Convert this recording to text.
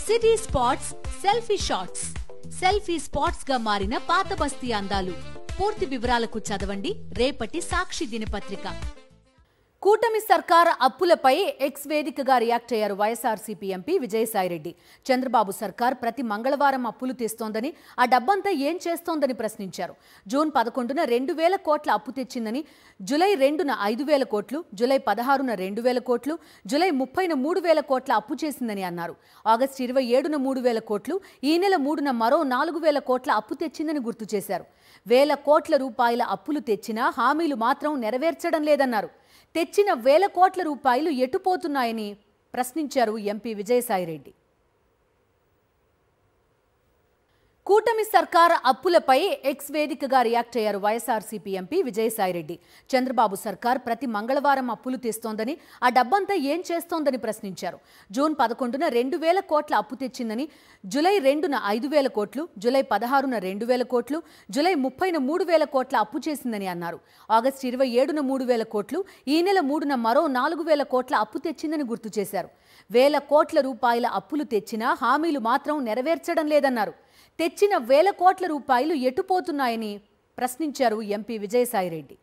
City spots selfie shots. Selfie spots గా మారిన పాత బస్తీ అందాలు. పూర్తి వివరాలకు చదవండి రేపటి సాక్షి దినపత్రిక. కూటమి సర్కార్ అప్పులపై ఎక్స్ వేదికగా రియాక్ట్ అయ్యారు వైఎస్ఆర్సీపీ ఎంపీ విజయసాయిరెడ్డి. చంద్రబాబు సర్కార్ ప్రతి మంగళవారం అప్పులు తెస్తోందని, ఆ డబ్బంతా ఏం చేస్తోందని ప్రశ్నించారు. జూన్ 11న 2,000 కోట్ల అప్పు తెచ్చిందని, జూలై 2న 5,000 కోట్లు, జూలై 16న 2,000 కోట్లు, జూలై 30న 3,000 కోట్ల అప్పు చేసిందని అన్నారు. ఆగస్టు 27న 3,000 కోట్లు, ఈ నెల 3న మరో 4,000 కోట్ల అప్పు తెచ్చిందని గుర్తు చేశారు. వేల కోట్ల రూపాయల అప్పులు తెచ్చినా హామీలు మాత్రం నెరవేర్చడం లేదన్నారు. తెచ్చిన వేల కోట్ల రూపాయలు ఎటుపోతున్నాయని ప్రశ్నించారు ఎంపీ విజయసాయిరెడ్డి. కూటమి సర్కార్ అప్పులపై ఎక్స్ వేదికగా రియాక్ట్ అయ్యారు వైఎస్ఆర్సీపీ ఎంపీ విజయసాయిరెడ్డి. చంద్రబాబు సర్కార్ ప్రతి మంగళవారం అప్పులు తెస్తోందని, ఆ డబ్బంతా ఏం చేస్తోందని ప్రశ్నించారు. జూన్ 11న 2,000 కోట్ల అప్పు తెచ్చిందని, జూలై 2న 5,000 కోట్లు, జూలై 16న 2,000 కోట్లు, జూలై 30న 3,000 కోట్ల అప్పు చేసిందని అన్నారు. ఆగస్టు 27న 3,000 కోట్లు, ఈ నెల 3న మరో 4,000 కోట్ల అప్పు తెచ్చిందని గుర్తు చేశారు. వేల కోట్ల రూపాయల అప్పులు తెచ్చినా హామీలు మాత్రం నెరవేర్చడం లేదన్నారు. తెచ్చిన వేల కోట్ల రూపాయలు ఎటుపోతున్నాయని ప్రశ్నించారు ఎంపీ విజయసాయిరెడ్డి.